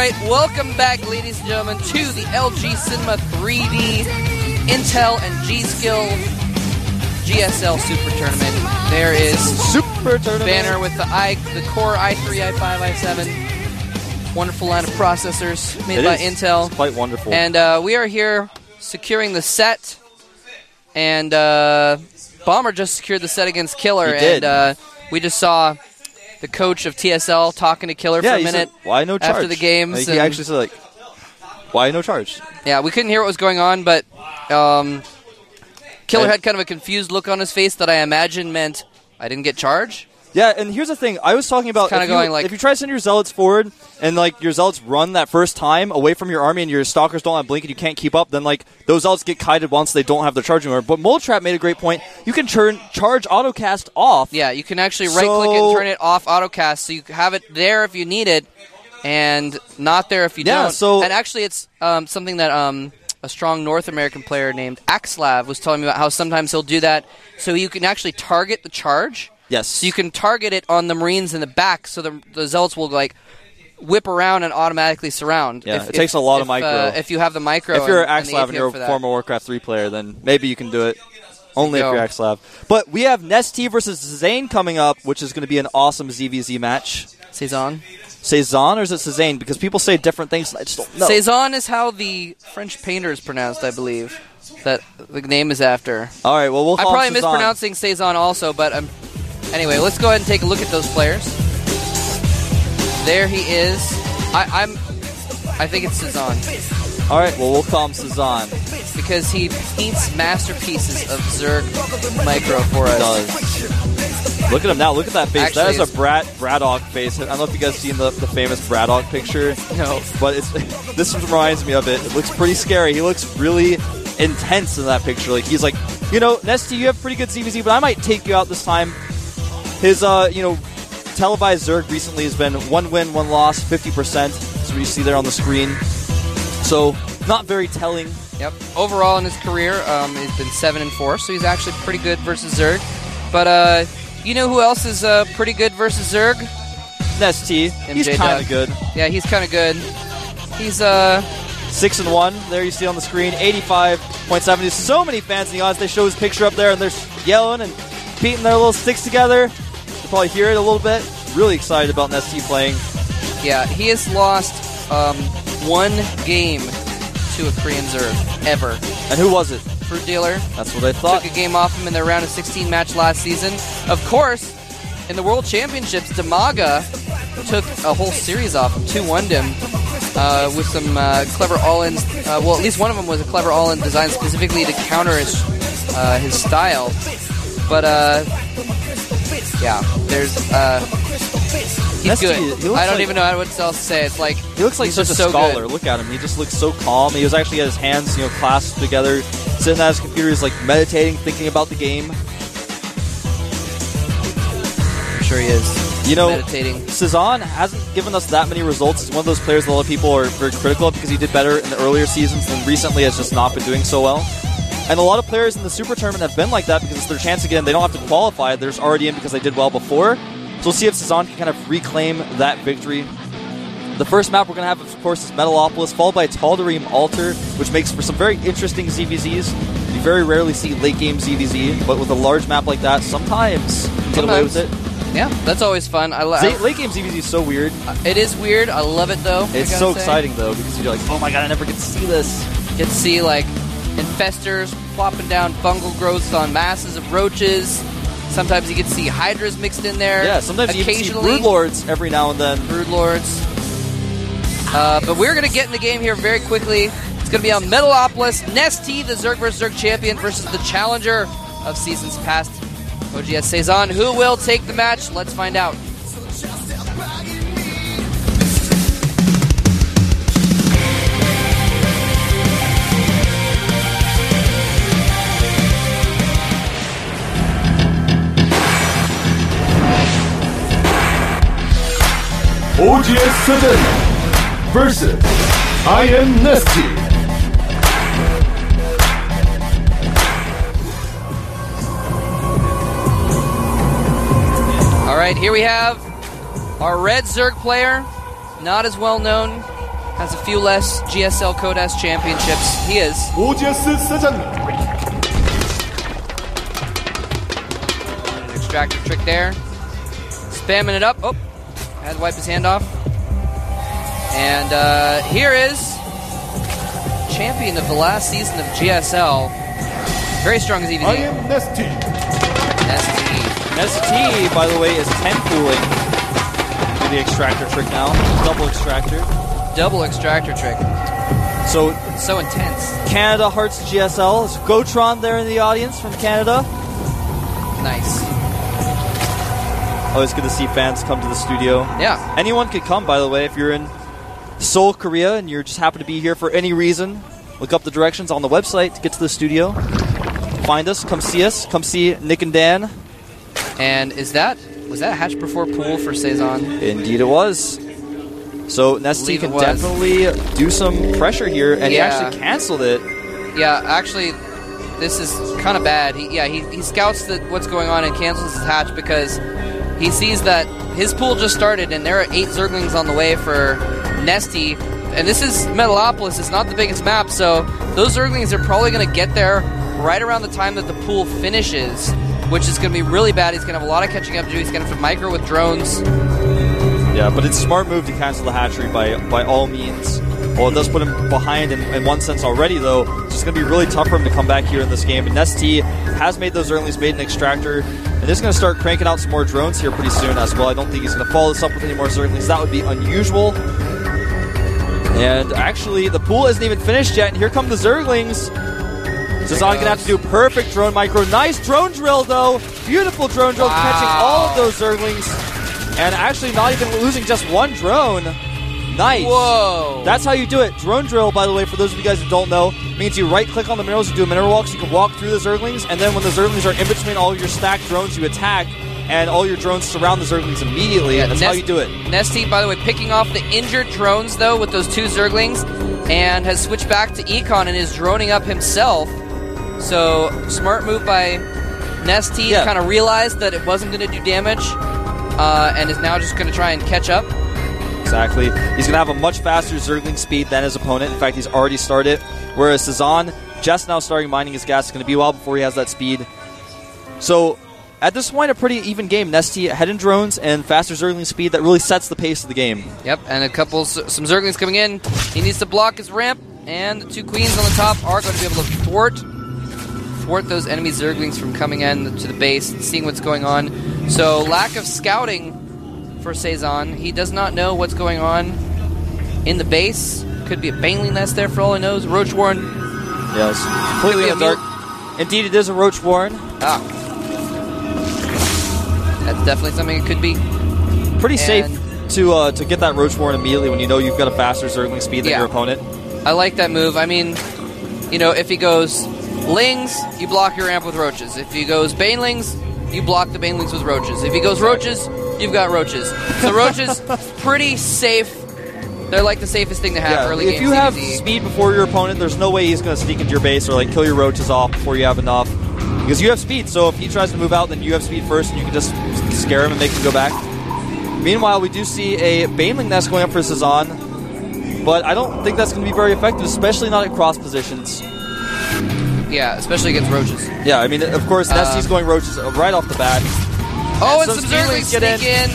right, welcome back, ladies and gentlemen, to the LG Cinema 3D Intel and G-Skill GSL Super Tournament. There is Super Tournament banner with the Core i3, i5, i7. Wonderful line of processors made by Intel. It's quite wonderful. And we are here securing the set. And Bomber just secured the set against Killer. He did. And we just saw the coach of TSL talking to Killer for a minute. Said, why no charge? After the games. Like, he actually said, like, why no charge? Yeah, we couldn't hear what was going on, but Killer had kind of a confused look on his face that I imagine meant I didn't get charge. Yeah, and here's the thing. I was talking about if you try to send your zealots forward and like your zealots run that first time away from your army and your stalkers don't have blink and you can't keep up, then like those zealots get kited once they don't have their charge anymore. But Moletrap made a great point. You can turn charge autocast off. Yeah, you can actually right-click it and turn it off autocast, so you have it there if you need it and not there if you don't. And actually, it's something that a strong North American player named Axlav was telling me about how sometimes he'll do that, so you can actually target the charge. Yes. So you can target it on the Marines in the back, so the zealots will like whip around and automatically surround. Yeah, it takes a lot of micro. If you have the micro. If you're Axlav and you're a former Warcraft 3 player, then maybe you can do it. Only if you're Axlav. But we have IMNesTea versus Zane coming up, which is going to be an awesome ZVZ match. Cezanne, or is it Cezanne? Because people say different things, and I just don't know. Cezanne is how the French painter is pronounced, I believe. That the name is after. All right, well, we'll call I'm probably him mispronouncing Cezanne also, but anyway, let's go ahead and take a look at those players. There he is. I think it's Cezanne. All right, well, we'll call him Cezanne. Because he paints masterpieces of Zerg micro for us. He does. Look at him now. Look at that face. Actually, that is a Braddock face. I don't know if you guys seen the famous Braddock picture. No. But this reminds me of it. It looks pretty scary. He looks really intense in that picture. Like he's like, IMNesTea, you have pretty good ZVZ, but I might take you out this time. His, televised Zerg recently has been 1 win, 1 loss, 50%. That's what you see there on the screen. So, not very telling. Yep. Overall in his career, he's been 7-4, so he's actually pretty good versus Zerg. But, you know who else is pretty good versus Zerg? IMNesTea. He's kind of good. Yeah, he's kind of good. He's 6-1. There you see on the screen. 85.7. There's so many fans in the audience. They show his picture up there, and they're yelling and beating their little sticks together. You'll probably hear it a little bit. Really excited about IMNesTea playing. Yeah, he has lost 1 game to a Korean Zerg, ever. And who was it? Fruit Dealer. That's what I thought. Took a game off him in their round of 16 match last season. Of course, in the World Championships, Damaga took a whole series off him, 2-1'd him with some clever all-ins. Well, at least one of them was a clever all-in designed specifically to counter his style. But, yeah, there's... he's good. I don't even know what else to say. It's like he looks like such a scholar. Good. Look at him. He just looks so calm. He was actually got his hands, clasped together, sitting at his computer. He's like meditating, thinking about the game. I'm sure he is. Meditating. Cezanne hasn't given us that many results. He's one of those players that a lot of people are very critical of because he did better in the earlier seasons and recently has just not been doing so well. And a lot of players in the Super Tournament have been like that because it's their chance to get in. They don't have to qualify. They're just already in because they did well before. So we'll see if Cezanne can kind of reclaim that victory. The first map we're going to have, of course, is Metalopolis, followed by Tal'Darim Altar, which makes for some very interesting ZVZs. You very rarely see late-game ZVZ, but with a large map like that, sometimes you can get away with it. Yeah, that's always fun. Late-game ZVZ is so weird. It is weird. I love it, though. It's so exciting, though, because you're like, oh my god, I never get to see this. Get to see, like, infestors plopping down fungal growths on masses of roaches. Sometimes you get to see hydras mixed in there. Yeah, sometimes you see broodlords every now and then. Broodlords. But we're going to get in the game here very quickly. It's going to be on Metalopolis. IMNesTea, the Zerg vs. Zerg champion, versus the challenger of seasons past, oGsCezanne. Who will take the match? Let's find out. oGsCezanne versus IMNesTea. All right, here we have our red Zerg player, not as well known has a few less GSL Code S championships. He is. oGsCezanne. Extractor trick there. Spamming it up. Oh, had to wipe his hand off. And here is champion of the last season of GSL. Very strong ZVZ. IMNesTea. IMNesTea, by the way, is 10 fooling. Do the extractor trick now. Double extractor. Double extractor trick. So intense. Canada Hearts GSL. Is Gotron there in the audience from Canada? Nice. Always good to see fans come to the studio. Yeah. Anyone could come, by the way, if you're in Seoul, Korea, and you're just happen to be here for any reason. Look up the directions on the website to get to the studio. Find us, come see us, come see Nick and Dan. And was that a hatch before pool for Cezanne? Indeed it was. So IMNesTea can definitely do some pressure here, and he actually canceled it. Yeah, actually, this is kind of bad. He scouts what's going on and cancels his hatch because he sees that his pool just started and there are 8 Zerglings on the way for IMNesTea. And this is Metalopolis. It's not the biggest map, so those Zerglings are probably going to get there right around the time that the pool finishes, which is going to be really bad. He's going to have a lot of catching up to do. He's going to have to micro with drones. Yeah, but it's a smart move to cancel the hatchery by all means. Well, it does put him behind in one sense already, though. It's just going to be really tough for him to come back here in this game. And IMNesTea has made those Zerglings, made an extractor, and is going to start cranking out some more drones here pretty soon as well. I don't think he's going to follow this up with any more Zerglings. That would be unusual. And actually, the pool isn't even finished yet, and here come the Zerglings. Cezanne going to have to do perfect drone micro. Nice drone drill, though. Beautiful drone drill, catching all of those Zerglings. And actually not even losing just one drone. Nice. Whoa. That's how you do it. Drone drill, by the way, for those of you guys who don't know, means you right-click on the minerals, you do a mineral walk so you can walk through the Zerglings, and then when the Zerglings are in between all of your stacked drones, you attack, and all your drones surround the Zerglings immediately. Yeah, that's how you do it. IMNesTea, by the way, picking off the injured drones, though, with those 2 Zerglings, and has switched back to Econ and is droning up himself. So, smart move by IMNesTea. Yeah. Kind of realized that it wasn't going to do damage, and is now just going to try and catch up. Exactly. He's going to have a much faster Zergling speed than his opponent. In fact, he's already started. Whereas Cezanne, just now starting mining his gas, it's going to be a while before he has that speed. So, at this point, a pretty even game. IMNesTea ahead in drones and faster Zergling speed that really sets the pace of the game. Yep, and some Zerglings coming in. He needs to block his ramp, and the 2 queens on the top are going to be able to thwart those enemy Zerglings from coming in to the base and seeing what's going on. So, lack of scouting for Cezanne. He does not know what's going on in the base. Could be a Baneling nest there for all he knows. Roach Warren. Yes. Completely in the dark. Indeed, it is a Roach Warren. That's definitely something it could be. Pretty safe to get that Roach Warren immediately when you know you've got a faster Zergling speed than your opponent. I like that move. I mean, you know, if he goes Lings, you block your ramp with Roaches. If he goes Banelings, you block the Banelings with Roaches. If he goes Roaches, you've got Roaches. So Roaches, pretty safe. They're like the safest thing to have early game. If you have speed before your opponent, there's no way he's going to sneak into your base or like kill your Roaches off before you have enough. Because you have speed, so if he tries to move out, then you have speed first, and you can just scare him and make him go back. Meanwhile, we do see a Baneling nest going up for Cezanne, but I don't think that's going to be very effective, especially not at cross positions. Yeah, especially against Roaches. Yeah, I mean, of course, IMNesTea's going Roaches right off the bat. Oh, and some Zerglings sneak in.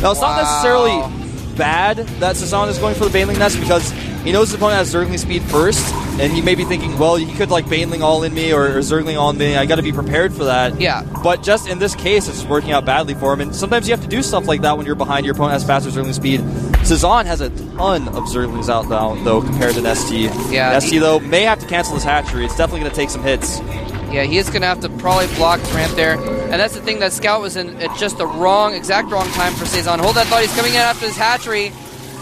No, it's not necessarily bad that Cezanne is going for the Baneling nest because he knows his opponent has Zergling speed first, and he may be thinking, well, he could like Baneling all in me or Zergling all in me. I got to be prepared for that. Yeah. But just in this case, it's working out badly for him. And sometimes you have to do stuff like that when you're behind. Your opponent has faster Zergling speed. Cezanne has a ton of Zerglings out now, though, compared to IMNesTea. Yeah. IMNesTea, though, may have to cancel his hatchery. It's definitely going to take some hits. Yeah, he is going to have to probably block his ramp there. And that's the thing, that Scout was in at just the exact wrong time for Cezanne. Hold that thought, he's coming in after his hatchery.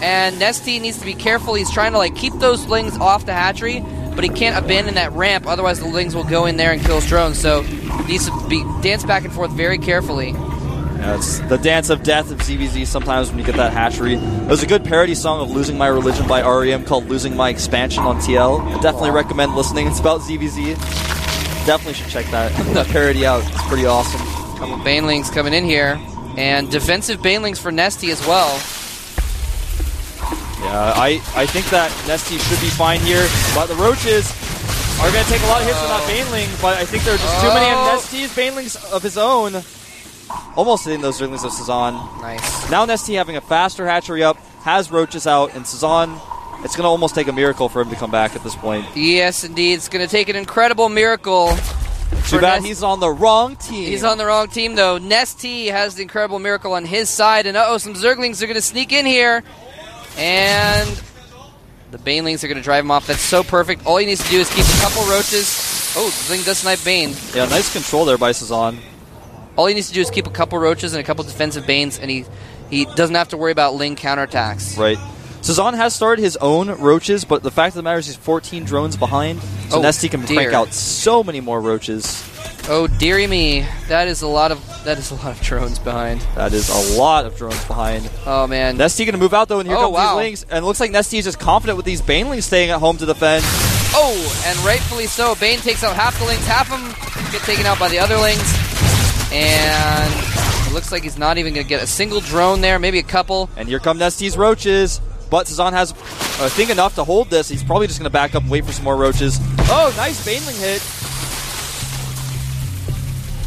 And IMNesTea needs to be careful. He's trying to like keep those Lings off the hatchery, but he can't abandon that ramp, otherwise the Lings will go in there and kill his drones. So he needs to dance back and forth very carefully. Yeah, it's the dance of death of ZVZ sometimes when you get that hatchery. There's a good parody song of Losing My Religion by REM called Losing My Expansion on TL. I definitely recommend listening. It's about ZVZ. Definitely should check that parody out. It's pretty awesome. Couple Banelings coming in here. And defensive Banelings for IMNesTea as well. I think that IMNesTea should be fine here, but the Roaches are going to take a lot of hits from that Baneling, but I think there are just too many IMNesTea's Banelings of his own. Almost hitting those Zerglings of Cezanne. Nice. Now IMNesTea having a faster hatchery up, has Roaches out, and Cezanne, it's going to almost take a miracle for him to come back at this point. Yes, indeed. It's going to take an incredible miracle. Too bad he's on the wrong team. He's on the wrong team, though. IMNesTea has the incredible miracle on his side, and some Zerglings are going to sneak in here. And the Banelings are going to drive him off. That's so perfect. All he needs to do is keep a couple Roaches. Oh, Zing does snipe Bane. Yeah, nice control there by Cezanne. All he needs to do is keep a couple Roaches and a couple defensive Banes, and he doesn't have to worry about Ling counterattacks. Right. Cezanne has started his own Roaches, but the fact of the matter is he's 14 drones behind, so IMNesTea can crank out so many more Roaches. Oh, dearie me. That is a lot of drones behind. That is a lot of drones behind. Oh, man. IMNesTea going to move out, though, and here comes these Lings. And it looks like IMNesTea is just confident with these Banelings staying at home to defend. Oh, and rightfully so. Bane takes out half the Lings. Half of them get taken out by the other Lings. And it looks like he's not even going to get a single drone there, maybe a couple. And here come IMNesTea's Roaches. But Cezanne has, I think, enough to hold this. He's probably just going to back up and wait for some more Roaches. Oh, nice Baneling hit.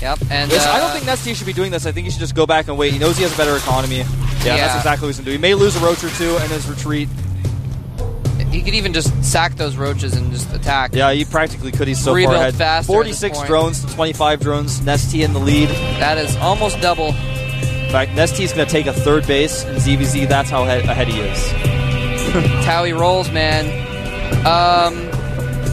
Yep, and I don't think IMNesTea should be doing this. I think he should just go back and wait. He knows he has a better economy. Yeah, that's exactly what he's going to do. He may lose a Roach or two and his retreat. He could even just sack those Roaches and just attack. Yeah, he practically could. He's so Rebuild far ahead. faster 46 drones to 25 drones. IMNesTea in the lead. That is almost double. In fact, IMNesTea's going to take a third base, and ZVZ, that's how ahead he is. That's how he rolls, man.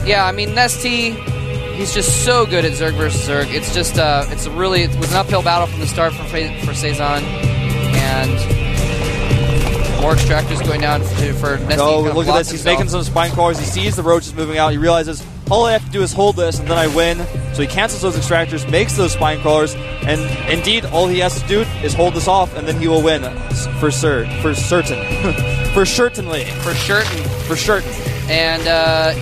Yeah, I mean, IMNesTea, he's just so good at Zerg versus Zerg. It's just, it was an uphill battle from the start for Cezanne, and more extractors going down for IMNesTea. Oh, look at this. He's making some spine crawlers. He sees the Roaches moving out. He realizes, all I have to do is hold this, and then I win. So he cancels those extractors, makes those spine crawlers, and indeed, all he has to do is hold this off, and then he will win. For certain. For certainly. For certain. For certain. And,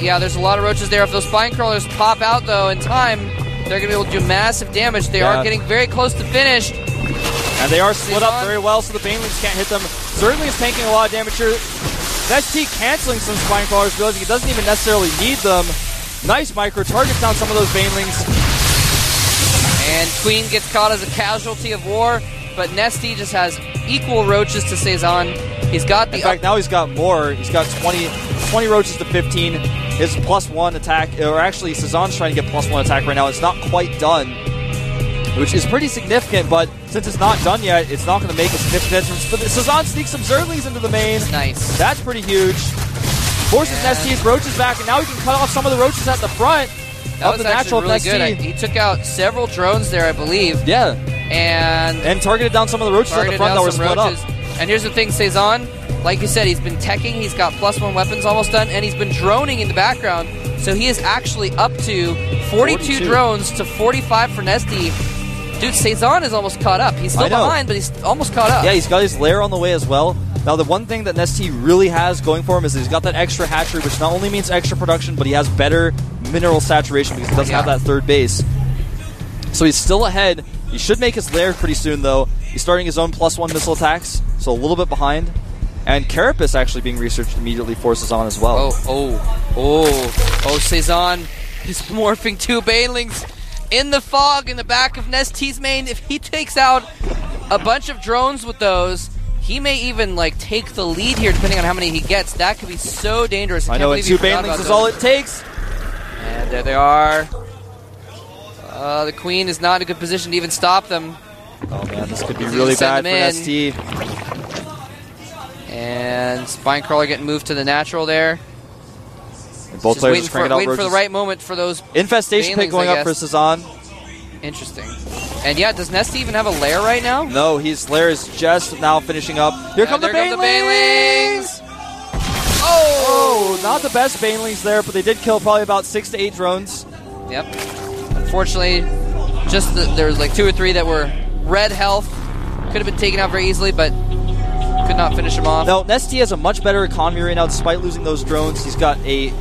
yeah, there's a lot of Roaches there. If those spine crawlers pop out, though, in time, they're going to be able to do massive damage. They are getting very close to finished. And they are split up very well, so the Banelings can't hit them. Zergling's tanking a lot of damage here. IMNesTea canceling some spine crawlers, realizing he doesn't even necessarily need them. Nice micro, targets down some of those Banelings. And Queen gets caught as a casualty of war, but IMNesTea just has equal Roaches to Cezanne. He's got the... In fact, now he's got more. He's got 20 Roaches to 15. His +1 attack, or actually Cezanne's trying to get +1 attack right now. It's not quite done, which is pretty significant, but since it's not done yet, it's not going to make a significant difference. But Cezanne sneaks some Zerglings into the main. Nice. That's pretty huge. Forces IMNesTea's Roaches back, and now he can cut off some of the Roaches at the front. That was actually really good. He took out several drones there, I believe. Yeah. And targeted down some of the Roaches at the front that were split up. And here's the thing, Cezanne, like you said, he's been teching, he's got +1 weapons almost done, and he's been droning in the background. So he is actually up to 42 drones to 45 for IMNesTea. Dude, Cezanne is almost caught up. He's still behind, but he's almost caught up. Yeah, he's got his lair on the way as well. Now, the one thing that IMNesTea really has going for him is that he's got that extra hatchery, which not only means extra production, but he has better mineral saturation because he doesn't have that third base. So he's still ahead. He should make his lair pretty soon, though. He's starting his own +1 missile attacks, so a little bit behind. And Carapace actually being researched immediately for Cezanne as well. Cezanne is morphing 2 Banelings in the fog in the back of IMNesTea's main. If he takes out a bunch of drones with those, he may even take the lead here depending on how many he gets. That could be so dangerous. I know, and 2 Banelings is all it takes. And there they are. The Queen is not in a good position to even stop them. Oh man, this could be really bad for IMNesTea. And Spinecrawler getting moved to the natural there. And both players just cranking out waiting for the right moment for those Infestation Pit going up for Cezanne. Interesting. And yeah, does IMNesTea even have a lair right now? No, his lair is just now finishing up. Here come the Banelings! Oh, not the best Banelings there, but they did kill probably about 6 to 8 drones. Yep. Unfortunately, just there was 2 or 3 that were red health. Could have been taken out very easily, but could not finish him off. No, IMNesTea has a much better economy right now despite losing those drones. He's got a